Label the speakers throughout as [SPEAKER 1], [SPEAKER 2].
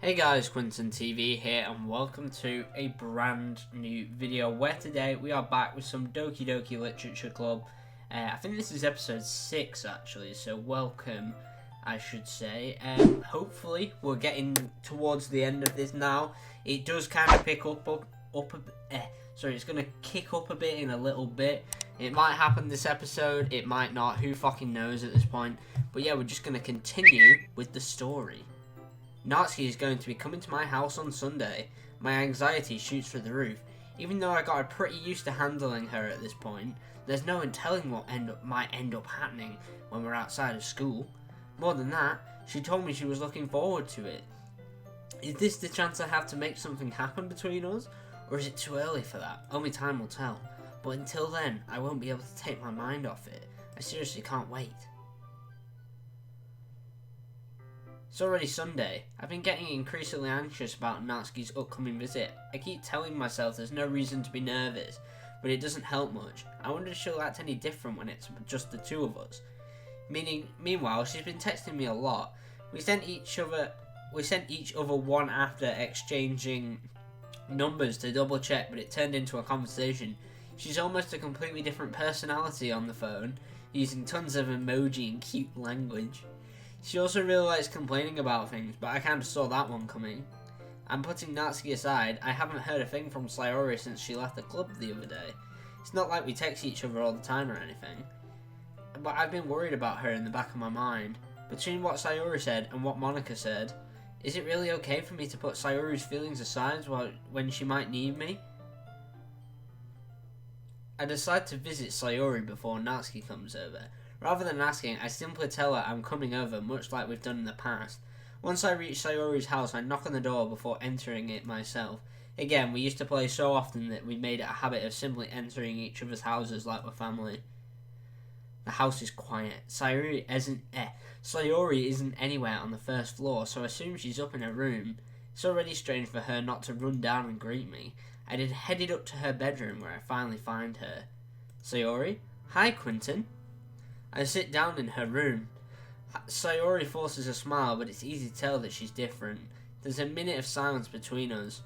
[SPEAKER 1] Hey guys, QuinntonTV here and welcome to a brand new video where today we are back with some Doki Doki Literature Club. I think this is episode 6 actually, so welcome I should say. Hopefully we're getting towards the end of this now. It does kind of pick up it's going to kick up a bit in a little bit. It might happen this episode, it might not, who fucking knows at this point. But yeah, we're just going to continue with the story. Natsuki is going to be coming to my house on Sunday. My anxiety shoots through the roof. Even though I got her pretty used to handling her at this point, there's no telling what might end up happening when we're outside of school. More than that, she told me she was looking forward to it. Is this the chance I have to make something happen between us? Or is it too early for that? Only time will tell. But until then, I won't be able to take my mind off it. I seriously can't wait. It's already Sunday. I've been getting increasingly anxious about Natsuki's upcoming visit. I keep telling myself there's no reason to be nervous, but it doesn't help much. I wonder if she'll act any different when it's just the two of us. Meanwhile, she's been texting me a lot. We sent each other one after exchanging numbers to double check, but it turned into a conversation. She's almost a completely different personality on the phone, using tons of emoji and cute language. She also really likes complaining about things, but I kind of saw that one coming. I'm putting Natsuki aside. I haven't heard a thing from SAYORI since she left the club the other day. It's not like we text each other all the time or anything. But I've been worried about her in the back of my mind. Between what SAYORI said and what Monika said, is it really okay for me to put SAYORI's feelings aside when she might need me? I decide to visit SAYORI before Natsuki comes over. Rather than asking, I simply tell her I'm coming over, much like we've done in the past. Once I reach SAYORI's house, I knock on the door before entering it myself. Again, we used to play so often that we made it a habit of simply entering each other's houses like we're family. The house is quiet. Sayori isn't anywhere on the first floor, so I assume she's up in her room. It's already strange for her not to run down and greet me. I then headed up to her bedroom where I finally find her. Sayori? Hi, Quinton. I sit down in her room. Sayori forces a smile, but it's easy to tell that she's different. There's a minute of silence between us.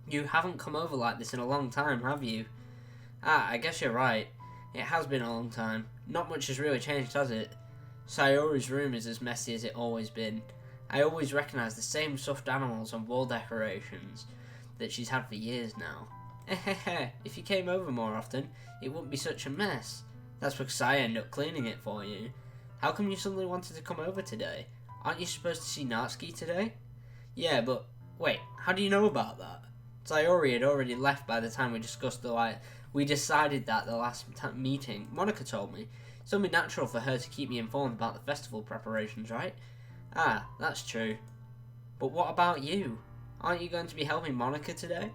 [SPEAKER 1] You haven't come over like this in a long time, have you? I guess you're right. It has been a long time. Not much has really changed, has it? Sayori's room is as messy as it's always been. I always recognise the same stuffed animals and wall decorations that she's had for years now. If you came over more often, it wouldn't be such a mess. That's because I end up cleaning it for you. How come you suddenly wanted to come over today? Aren't you supposed to see Natsuki today? Yeah, but wait, how do you know about that? Sayori had already left by the time we discussed we decided that the last meeting. Monika told me. It's only natural for her to keep me informed about the festival preparations, right? Ah, that's true. But what about you? Aren't you going to be helping Monika today?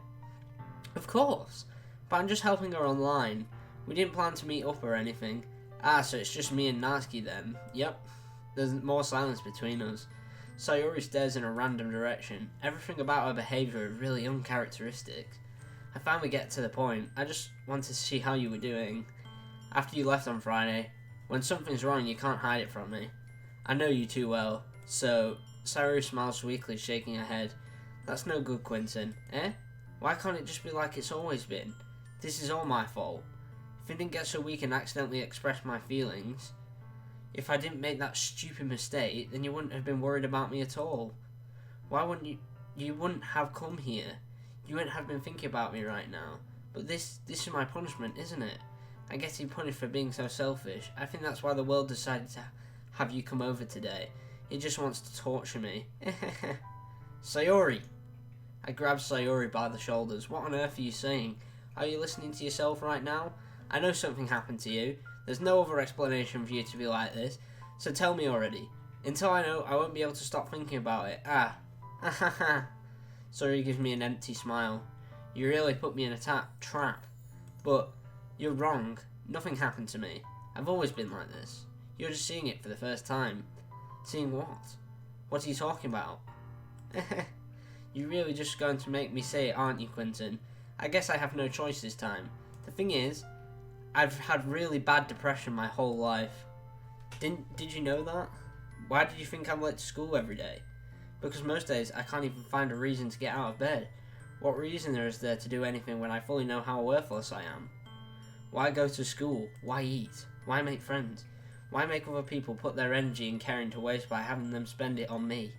[SPEAKER 1] Of course, but I'm just helping her online. We didn't plan to meet up or anything. Ah, so it's just me and Natsuki then. Yep. There's more silence between us. Sayori stares in a random direction. Everything about her behaviour is really uncharacteristic. I finally get to the point. I just want to see how you were doing. After you left on Friday. When something's wrong, you can't hide it from me. I know you too well. So, Sayori smiles weakly, shaking her head. That's no good, Quinton. Eh? Why can't it just be like it's always been? This is all my fault. If I didn't get so weak and accidentally express my feelings, if I didn't make that stupid mistake, then you wouldn't have been worried about me at all. Why wouldn't you wouldn't have come here. You wouldn't have been thinking about me right now. But this is my punishment, isn't it? I'm getting punished for being so selfish. I think that's why the world decided to have you come over today. It just wants to torture me. Sayori! I grab Sayori by the shoulders. What on earth are you saying? Are you listening to yourself right now? I know something happened to you. There's no other explanation for you to be like this. So tell me already. Until I know, I won't be able to stop thinking about it. Ah. Ha ha ha. Sayori gives me an empty smile. You really put me in a trap. But you're wrong. Nothing happened to me. I've always been like this. You're just seeing it for the first time. Seeing what? What are you talking about? You're really just going to make me say it, aren't you, Quinton? I guess I have no choice this time. The thing is, I've had really bad depression my whole life. Did you know that? Why did you think I'm late to school every day? Because most days I can't even find a reason to get out of bed. What reason is there to do anything when I fully know how worthless I am? Why go to school? Why eat? Why make friends? Why make other people put their energy and care into waste by having them spend it on me?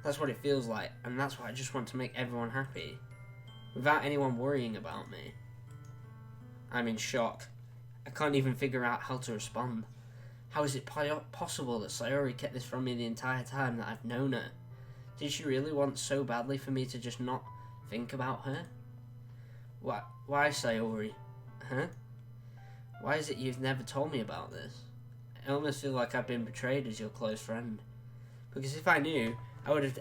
[SPEAKER 1] That's what it feels like, and that's why I just want to make everyone happy, without anyone worrying about me. I'm in shock. I can't even figure out how to respond. How is it possible that Sayori kept this from me the entire time that I've known her? Did she really want so badly for me to just not think about her? Why Sayori? Huh? Why is it you've never told me about this? I almost feel like I've been betrayed as your close friend. Because if I knew, I would have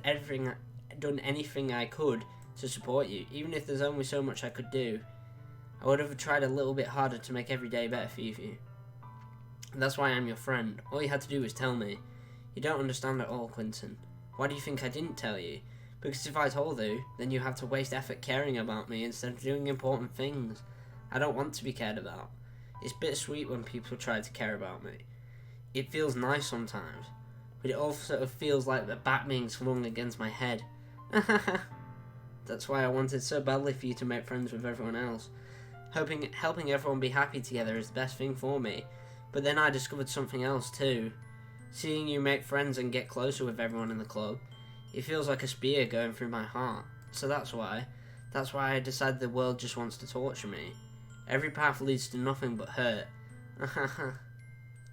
[SPEAKER 1] done anything I could to support you, even if there's only so much I could do. I would have tried a little bit harder to make every day better for you. And that's why I'm your friend. All you had to do was tell me. You don't understand at all, Quinton. Why do you think I didn't tell you? Because if I told you, then you have to waste effort caring about me instead of doing important things. I don't want to be cared about. It's bittersweet when people try to care about me. It feels nice sometimes, but it also feels like the bat being swung against my head. That's why I wanted so badly for you to make friends with everyone else. Helping everyone be happy together is the best thing for me. But then I discovered something else too. Seeing you make friends and get closer with everyone in the club, it feels like a spear going through my heart. So that's why I decided the world just wants to torture me. Every path leads to nothing but hurt.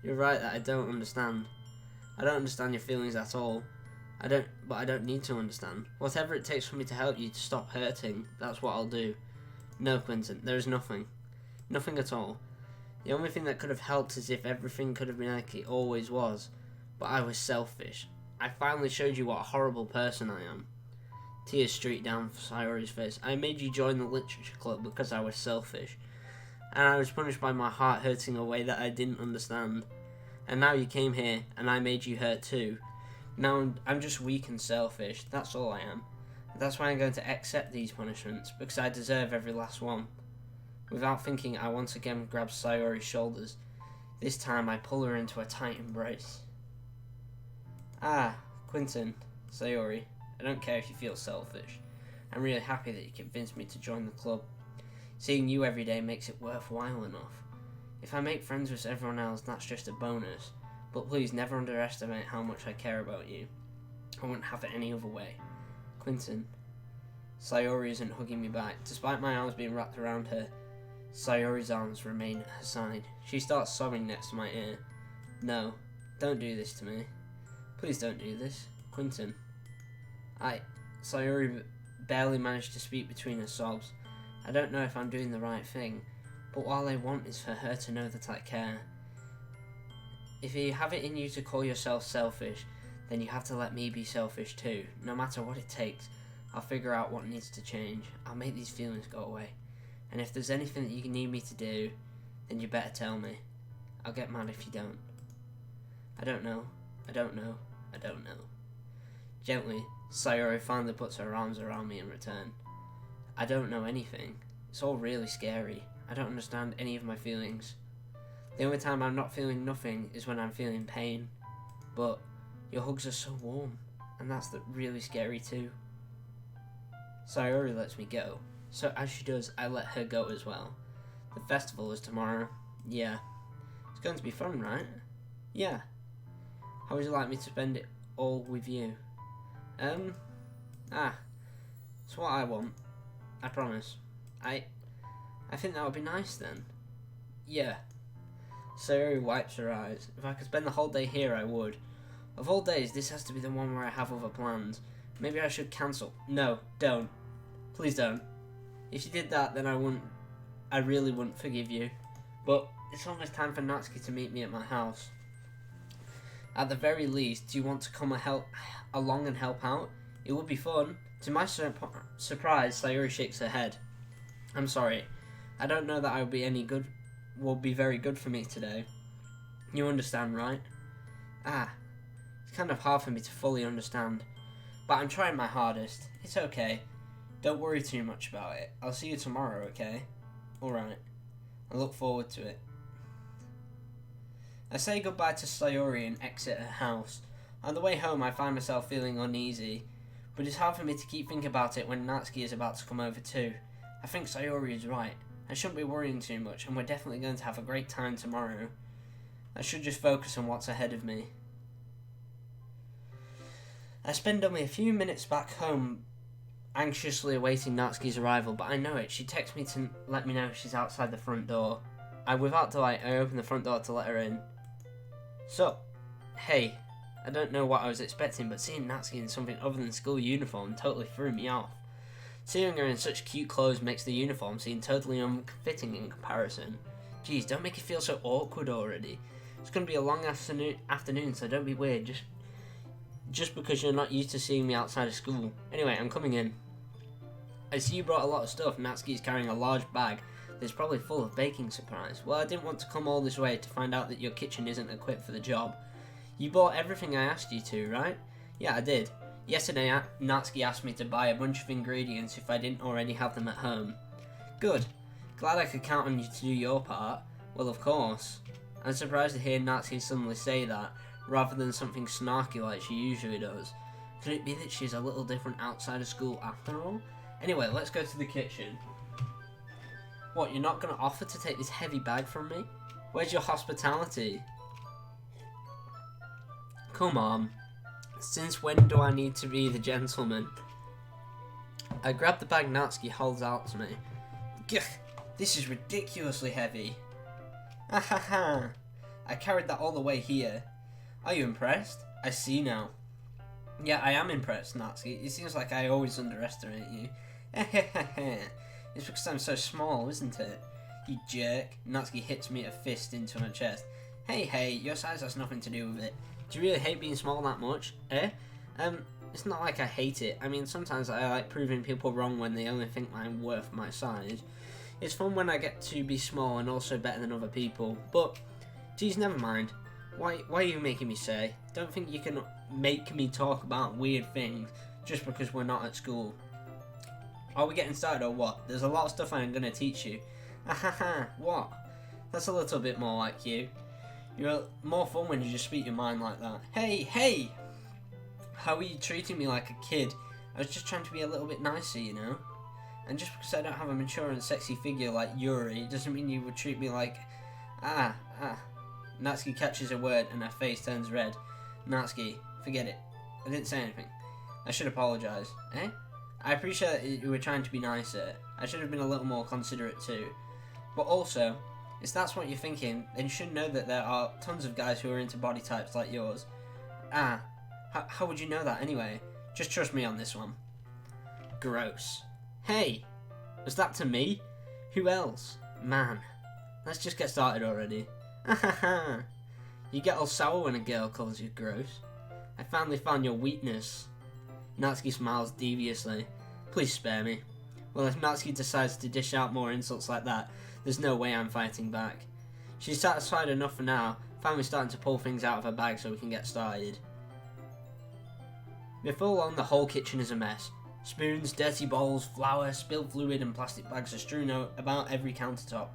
[SPEAKER 1] You're right that I don't understand. I don't understand your feelings at all. But I don't need to understand. Whatever it takes for me to help you to stop hurting, that's what I'll do. No, Quinton, there is nothing. Nothing at all. The only thing that could have helped is if everything could have been like it always was. But I was selfish. I finally showed you what a horrible person I am. Tears streaked down Sayori's face. I made you join the literature club because I was selfish. And I was punished by my heart hurting a way that I didn't understand. And now you came here, and I made you hurt too. Now I'm just weak and selfish. That's all I am. That's why I'm going to accept these punishments, because I deserve every last one. Without thinking, I once again grab Sayori's shoulders. This time I pull her into a tight embrace. Ah, Quinton, Sayori, I don't care if you feel selfish. I'm really happy that you convinced me to join the club. Seeing you every day makes it worthwhile enough. If I make friends with everyone else, that's just a bonus. But please never underestimate how much I care about you. I wouldn't have it any other way. Quinton. Sayori isn't hugging me back. Despite my arms being wrapped around her, Sayori's arms remain at her side. She starts sobbing next to my ear. No, don't do this to me. Please don't do this. Quinton. Sayori barely managed to speak between her sobs. I don't know if I'm doing the right thing, but all I want is for her to know that I care. If you have it in you to call yourself selfish, then you have to let me be selfish too. No matter what it takes, I'll figure out what needs to change. I'll make these feelings go away. And if there's anything that you need me to do, then you better tell me. I'll get mad if you don't. I don't know. I don't know. I don't know. Gently, Sayori finally puts her arms around me in return. I don't know anything. It's all really scary. I don't understand any of my feelings. The only time I'm not feeling nothing is when I'm feeling pain. But your hugs are so warm, and that's really scary too. Sayori lets me go, so as she does, I let her go as well. The festival is tomorrow. Yeah. It's going to be fun, right? Yeah. How would you like me to spend it all with you? It's what I want. I promise. I think that would be nice then. Yeah. Sayori wipes her eyes. If I could spend the whole day here, I would. Of all days, this has to be the one where I have other plans. Maybe I should cancel. No, don't. Please don't. If you did that, then I really wouldn't forgive you. But it's almost time for Natsuki to meet me at my house. At the very least, do you want to come along and help out? It would be fun. To my surprise, Sayori shakes her head. I'm sorry. I don't know that I will be very good for me today. You understand, right? It's kind of hard for me to fully understand. But I'm trying my hardest. It's okay. Don't worry too much about it. I'll see you tomorrow, okay? Alright. I look forward to it. I say goodbye to Sayori and exit her house. On the way home, I find myself feeling uneasy. but it's hard for me to keep thinking about it when Natsuki is about to come over too. I think Sayori is right. I shouldn't be worrying too much, and we're definitely going to have a great time tomorrow. I should just focus on what's ahead of me. I spend only a few minutes back home anxiously awaiting Natsuki's arrival, but I know it. She texts me to let me know she's outside the front door. Without delay, I open the front door to let her in. So, hey, I don't know what I was expecting, but seeing Natsuki in something other than school uniform totally threw me off. Seeing her in such cute clothes makes the uniform seem totally unfitting in comparison. Geez, don't make it feel so awkward already. It's going to be a long afternoon, so don't be weird, just because you're not used to seeing me outside of school. Anyway, I'm coming in. I see you brought a lot of stuff. Natsuki's carrying a large bag that's probably full of baking supplies. Well, I didn't want to come all this way to find out that your kitchen isn't equipped for the job. You bought everything I asked you to, right? Yeah, I did. Yesterday, Natsuki asked me to buy a bunch of ingredients if I didn't already have them at home. Good. Glad I could count on you to do your part. Well, of course. I'm surprised to hear Natsuki suddenly say that, rather than something snarky like she usually does. Could it be that she's a little different outside of school after all? Anyway, let's go to the kitchen. What, you're not going to offer to take this heavy bag from me? Where's your hospitality? Come on. Since when do I need to be the gentleman? I grab the bag Natsuki holds out to me. Gah, this is ridiculously heavy. Ahaha. I carried that all the way here. Are you impressed? I see now. Yeah, I am impressed, Natsuki. It seems like I always underestimate you. It's because I'm so small, isn't it? You jerk. Natsuki hits me a fist into my chest. Hey, your size has nothing to do with it. Do you really hate being small that much? Eh? It's not like I hate it. I mean, sometimes I like proving people wrong when they only think I'm worth my size. It's fun when I get to be small and also better than other people. But, geez, never mind. Why are you making me say? Don't think you can make me talk about weird things just because we're not at school. Are we getting started or what? There's a lot of stuff I'm going to teach you. Ahaha, what? That's a little bit more like you. You're more fun when you just speak your mind like that. Hey! How are you treating me like a kid? I was just trying to be a little bit nicer, you know? And just because I don't have a mature and sexy figure like Yuri, doesn't mean you would treat me like... Natsuki catches a word and her face turns red. Natsuki, forget it. I didn't say anything. I should apologise. Eh? I appreciate that you were trying to be nicer. I should have been a little more considerate too. But also, if that's what you're thinking, then you should know that there are tons of guys who are into body types like yours. How would you know that anyway? Just trust me on this one. Gross. Hey! Was that to me? Who else? Man. Let's just get started already. You get all sour when a girl calls you gross. I finally found your weakness. Natsuki smiles deviously. Please spare me. Well, if Natsuki decides to dish out more insults like that, there's no way I'm fighting back. She's satisfied enough for now, finally starting to pull things out of her bag so we can get started. Before long, the whole kitchen is a mess. Spoons, dirty bowls, flour, spilled fluid and plastic bags are strewn out about every countertop.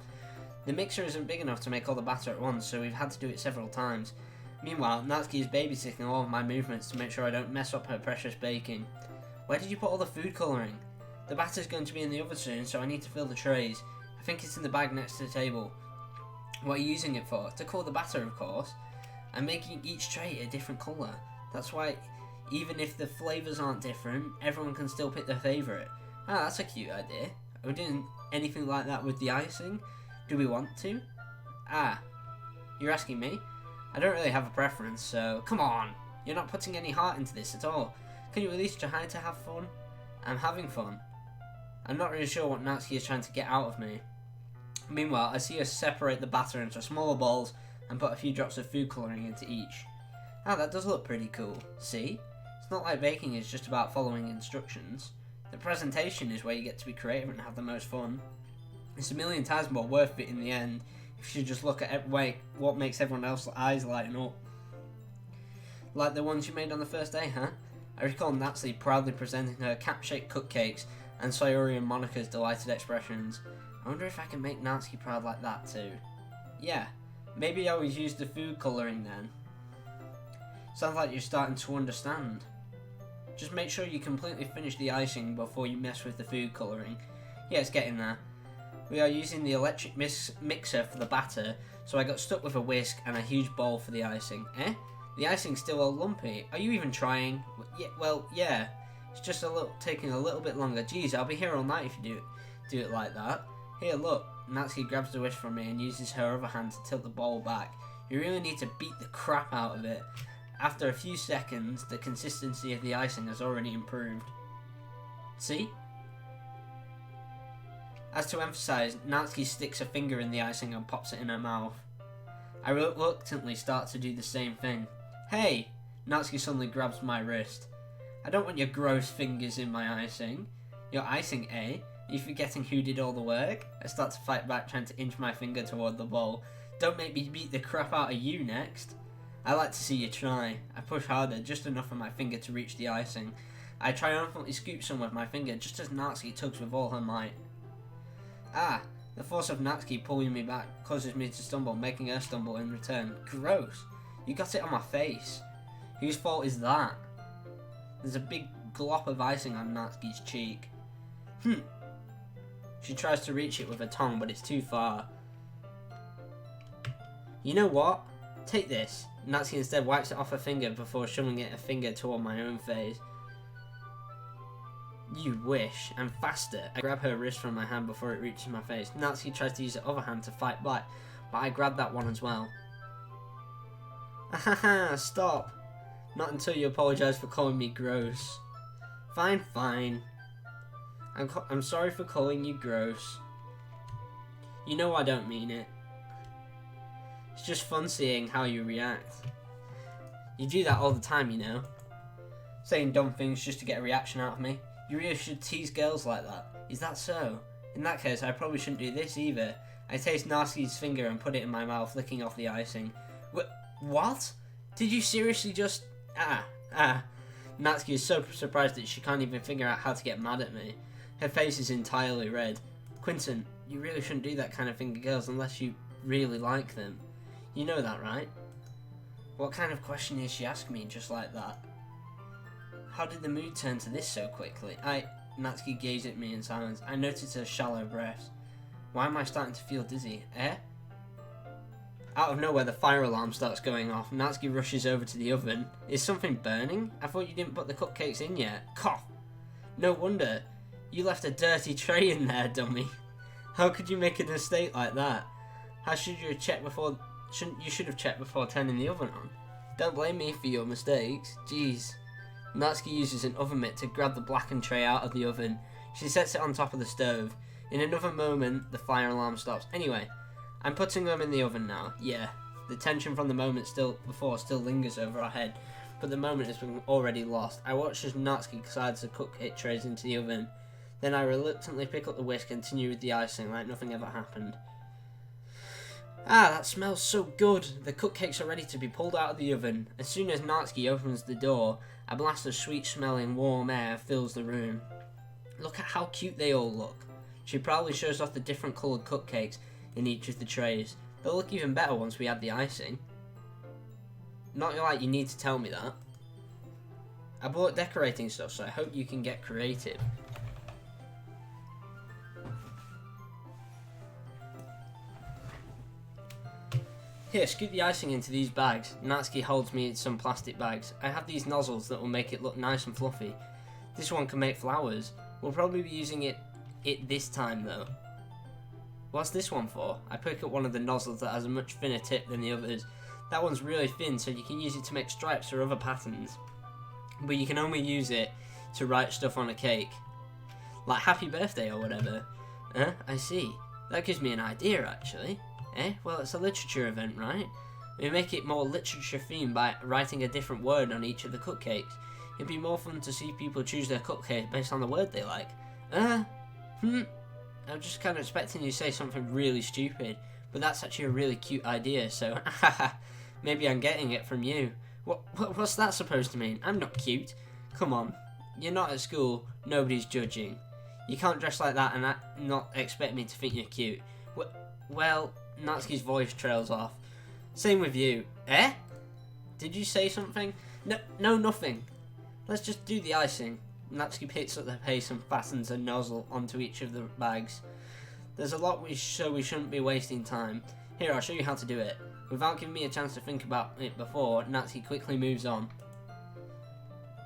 [SPEAKER 1] The mixer isn't big enough to make all the batter at once, so we've had to do it several times. Meanwhile, Natsuki is babysitting all of my movements to make sure I don't mess up her precious baking. Where did you put all the food colouring? The batter's going to be in the oven soon, so I need to fill the trays. I think it's in the bag next to the table. What are you using it for? To colour the batter, of course. I'm making each tray a different colour. That's why, even if the flavours aren't different, everyone can still pick their favourite. That's a cute idea. Are we doing anything like that with the icing? Do we want to? You're asking me? I don't really have a preference, so come on! You're not putting any heart into this at all. Can you at least try to have fun? I'm having fun. I'm not really sure what Natsuki is trying to get out of me. Meanwhile, I see her separate the batter into smaller balls and put a few drops of food colouring into each. That does look pretty cool. See? It's not like baking is just about following instructions. The presentation is where you get to be creative and have the most fun. It's a million times more worth it in the end if you just look at what makes everyone else's eyes lighten up. Like the ones you made on the first day, huh? I recall Natsuki proudly presenting her cap-shaped cupcakes and Sayori and Monika's delighted expressions. I wonder if I can make Natsuki proud like that too. Yeah, maybe I always use the food colouring then. Sounds like you're starting to understand. Just make sure you completely finish the icing before you mess with the food colouring. Yeah, it's getting there. We are using the electric mixer for the batter, so I got stuck with a whisk and a huge bowl for the icing. Eh? The icing's still all lumpy. Are you even trying? Yeah, well, yeah. It's just taking a little bit longer. Geez, I'll be here all night if you do it like that. Here, look. Natsuki grabs the whisk from me and uses her other hand to tilt the bowl back. You really need to beat the crap out of it. After a few seconds, the consistency of the icing has already improved. See? As to emphasize, Natsuki sticks a finger in the icing and pops it in her mouth. I reluctantly start to do the same thing. Hey! Natsuki suddenly grabs my wrist. I don't want your gross fingers in my icing. Your icing, eh? Are you forgetting who did all the work? I start to fight back, trying to inch my finger toward the bowl. Don't make me beat the crap out of you next. I like to see you try. I push harder, just enough for my finger to reach the icing. I triumphantly scoop some with my finger, just as Natsuki tugs with all her might. Ah! The force of Natsuki pulling me back causes me to stumble, making her stumble in return. Gross! You got it on my face. Whose fault is that? There's a big glop of icing on Natsuki's cheek. She tries to reach it with her tongue, but it's too far. You know what? Take this. Natsuki instead wipes it off her finger before shoving it a finger toward my own face. You wish. And faster. I grab her wrist from my hand before it reaches my face. Natsuki tries to use her other hand to fight back, but I grab that one as well. Ahaha, stop. Not until you apologise for calling me gross. Fine, fine. I'm sorry for calling you gross. You know I don't mean it. It's just fun seeing how you react. You do that all the time, you know. Saying dumb things just to get a reaction out of me. You really should tease girls like that. Is that so? In that case, I probably shouldn't do this either. I taste Natsuki's finger and put it in my mouth, licking off the icing. What? Did you seriously just... Natsuki is so surprised that she can't even figure out how to get mad at me. Her face is entirely red. Quinton, you really shouldn't do that kind of thing to girls unless you really like them. You know that, right? What kind of question is she asking me just like that? How did the mood turn to this so quickly? Natsuki gazed at me in silence. I noticed her shallow breaths. Why am I starting to feel dizzy? Eh? Out of nowhere, the fire alarm starts going off. Natsuki rushes over to the oven. Is something burning? I thought you didn't put the cupcakes in yet. Cough! No wonder. You left a dirty tray in there, dummy. How could you make a mistake like that? How should you have checked before... You should have checked before turning the oven on. Don't blame me for your mistakes. Jeez. Natsuki uses an oven mitt to grab the blackened tray out of the oven. She sets it on top of the stove. In another moment, the fire alarm stops. Anyway, I'm putting them in the oven now. Yeah, the tension from the moment still lingers over our head, but the moment has been already lost. I watch as Natsuki decides to cook it trays into the oven. Then I reluctantly pick up the whisk and continue with the icing like nothing ever happened. Ah, that smells so good. The cupcakes are ready to be pulled out of the oven. As soon as Natsuki opens the door, a blast of sweet-smelling warm air fills the room. Look at how cute they all look. She proudly shows off the different coloured cupcakes in each of the trays. They'll look even better once we add the icing. Not like you need to tell me that. I bought decorating stuff, so I hope you can get creative. Here, scoop the icing into these bags. Natsuki holds me some plastic bags. I have these nozzles that will make it look nice and fluffy. This one can make flowers. We'll probably be using it this time though. What's this one for? I pick up one of the nozzles that has a much thinner tip than the others. That one's really thin, so you can use it to make stripes or other patterns. But you can only use it to write stuff on a cake. Like happy birthday or whatever. I see. That gives me an idea actually. Well, it's a literature event, right? We make it more literature themed by writing a different word on each of the cupcakes. It'd be more fun to see people choose their cupcake based on the word they like. I'm just kind of expecting you to say something really stupid, but that's actually a really cute idea, so maybe I'm getting it from you. What's that supposed to mean? I'm not cute. Come on, you're not at school, nobody's judging. You can't dress like that and not expect me to think you're cute. Well, Natsuki's voice trails off. Same with you. Did you say something? No, nothing. Let's just do the icing. Natsuki picks up the pace and fastens a nozzle onto each of the bags. There's a lot so we shouldn't be wasting time. Here, I'll show you how to do it. Without giving me a chance to think about it before, Natsuki quickly moves on.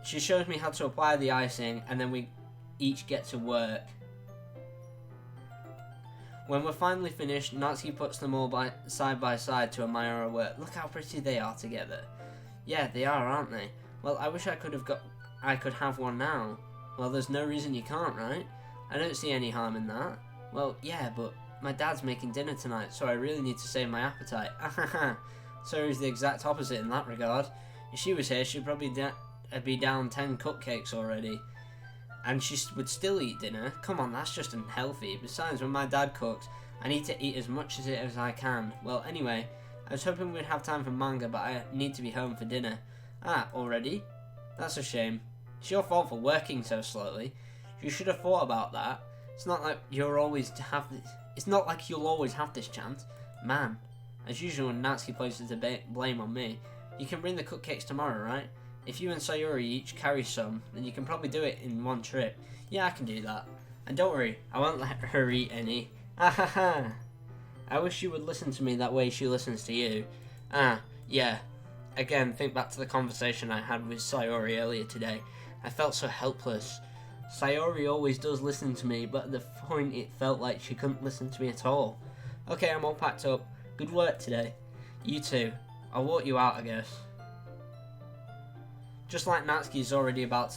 [SPEAKER 1] She shows me how to apply the icing, and then we each get to work. When we're finally finished, Natsuki puts them all side by side to admire our work. Look how pretty they are together. Yeah, they are, aren't they? Well, I wish I could have one now. Well, there's no reason you can't, right? I don't see any harm in that. Well, yeah, but my dad's making dinner tonight, so I really need to save my appetite. Sayori's the exact opposite in that regard. If she was here, she'd probably be down 10 cupcakes already. And she would still eat dinner. Come on, that's just unhealthy. Besides, when my dad cooks, I need to eat as much of it as I can. Well, anyway, I was hoping we'd have time for manga, but I need to be home for dinner. Ah, already? That's a shame. It's your fault for working so slowly. You should have thought about that. It's not like you'll always have this chance. Man, as usual, Natsuki places the blame on me. You can bring the cupcakes tomorrow, right? If you and Sayori each carry some, then you can probably do it in one trip. Yeah, I can do that. And don't worry, I won't let her eat any. I wish you would listen to me that way she listens to you. Yeah. Again, think back to the conversation I had with Sayori earlier today. I felt so helpless. Sayori always does listen to me, but at the point it felt like she couldn't listen to me at all. Okay, I'm all packed up. Good work today. You too. I'll walk you out, I guess. Just like Natsuki's already about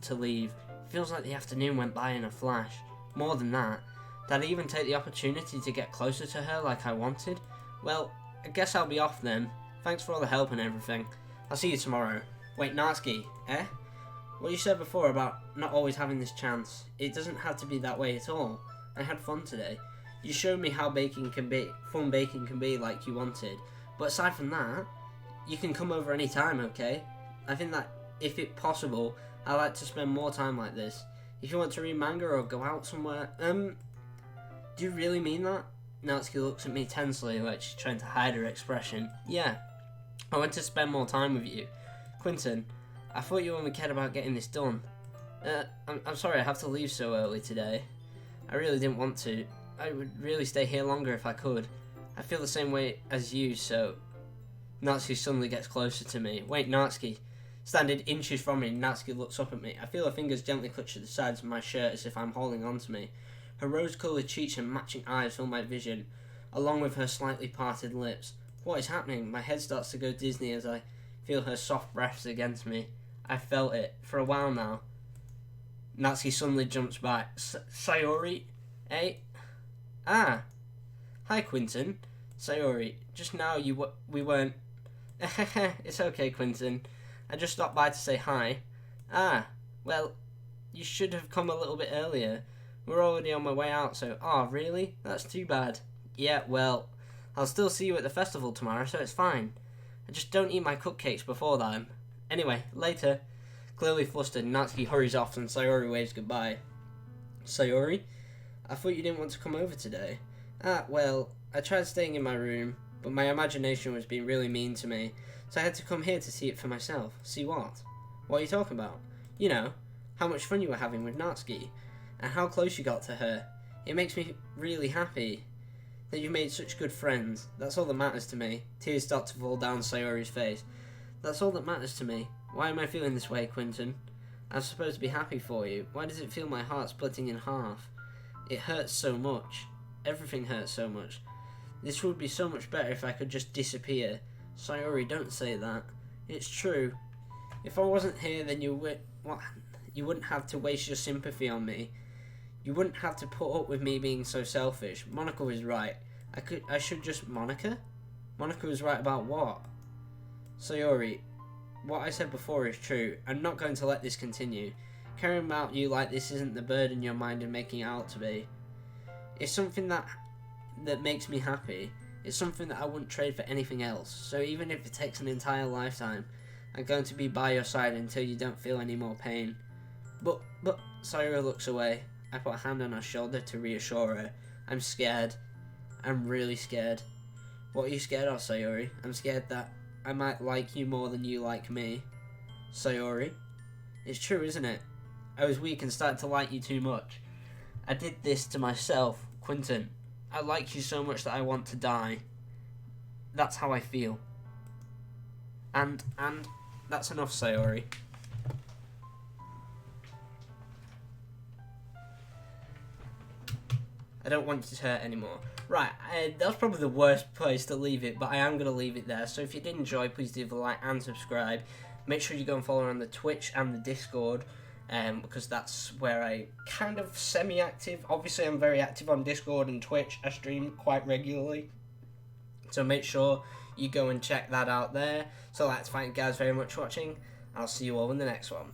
[SPEAKER 1] to leave, it feels like the afternoon went by in a flash. More than that, did I even take the opportunity to get closer to her like I wanted? Well, I guess I'll be off then. Thanks for all the help and everything. I'll see you tomorrow. Wait, Natsuki, eh? What you said before about not always having this chance, it doesn't have to be that way at all. I had fun today. You showed me how fun baking can be like you wanted. But aside from that, you can come over any time, okay? I think that, if it's possible, I like to spend more time like this. If you want to read manga or go out somewhere, do you really mean that? Natsuki looks at me tensely, like she's trying to hide her expression. Yeah, I want to spend more time with you. Quinton, I thought you only cared about getting this done. I'm sorry I have to leave so early today. I really didn't want to. I would really stay here longer if I could. I feel the same way as you, so... Natsuki suddenly gets closer to me. Wait, Natsuki. Standing inches from me, Natsuki looks up at me. I feel her fingers gently clutch at the sides of my shirt as if I'm holding on to me. Her rose-coloured cheeks and matching eyes fill my vision, along with her slightly parted lips. What is happening? My head starts to go Disney as I feel her soft breaths against me. I felt it, for a while now. Natsuki suddenly jumps back. Sayori? Eh? Ah! Hi, Quinton. Sayori, just now we weren't... It's okay, Quinton. I just stopped by to say hi. Ah, well, you should have come a little bit earlier. We're already on my way out, so... Oh, really? That's too bad. Yeah, well, I'll still see you at the festival tomorrow, so it's fine. I just don't eat my cupcakes before then. Anyway, later. Clearly flustered, Natsuki hurries off and Sayori waves goodbye. Sayori? I thought you didn't want to come over today. Ah, well, I tried staying in my room, but my imagination was being really mean to me, so I had to come here to see it for myself. See what? What are you talking about? You know, how much fun you were having with Natsuki, and how close you got to her. It makes me really happy that you've made such good friends. That's all that matters to me. Tears start to fall down Sayori's face. That's all that matters to me. Why am I feeling this way, Quinton? I'm supposed to be happy for you. Why does it feel my heart splitting in half? It hurts so much. Everything hurts so much. This would be so much better if I could just disappear. Sayori, don't say that. It's true. If I wasn't here, then you wouldn't have to waste your sympathy on me. You wouldn't have to put up with me being so selfish. Monica was right. I should just... Monica? Monica was right about what? Sayori, what I said before is true. I'm not going to let this continue. Caring about you like this isn't the burden you're minding making it out to be. It's something that makes me happy. It's something that I wouldn't trade for anything else. So even if it takes an entire lifetime, I'm going to be by your side until you don't feel any more pain. But, Sayori looks away. I put a hand on her shoulder to reassure her. I'm scared. I'm really scared. What are you scared of, Sayori? I'm scared that I might like you more than you like me. Sayori? It's true, isn't it? I was weak and started to like you too much. I did this to myself, Quinton. I like you so much that I want to die. That's how I feel. And that's enough, Sayori. I don't want you to hurt anymore. Right, that's probably the worst place to leave it, but I am going to leave it there. So if you did enjoy, please do the like and subscribe. Make sure you go and follow on the Twitch and the Discord, because that's where I kind of semi-active. Obviously, I'm very active on Discord and Twitch. I stream quite regularly. So make sure you go and check that out there. So that's fine, guys, very much for watching. I'll see you all in the next one.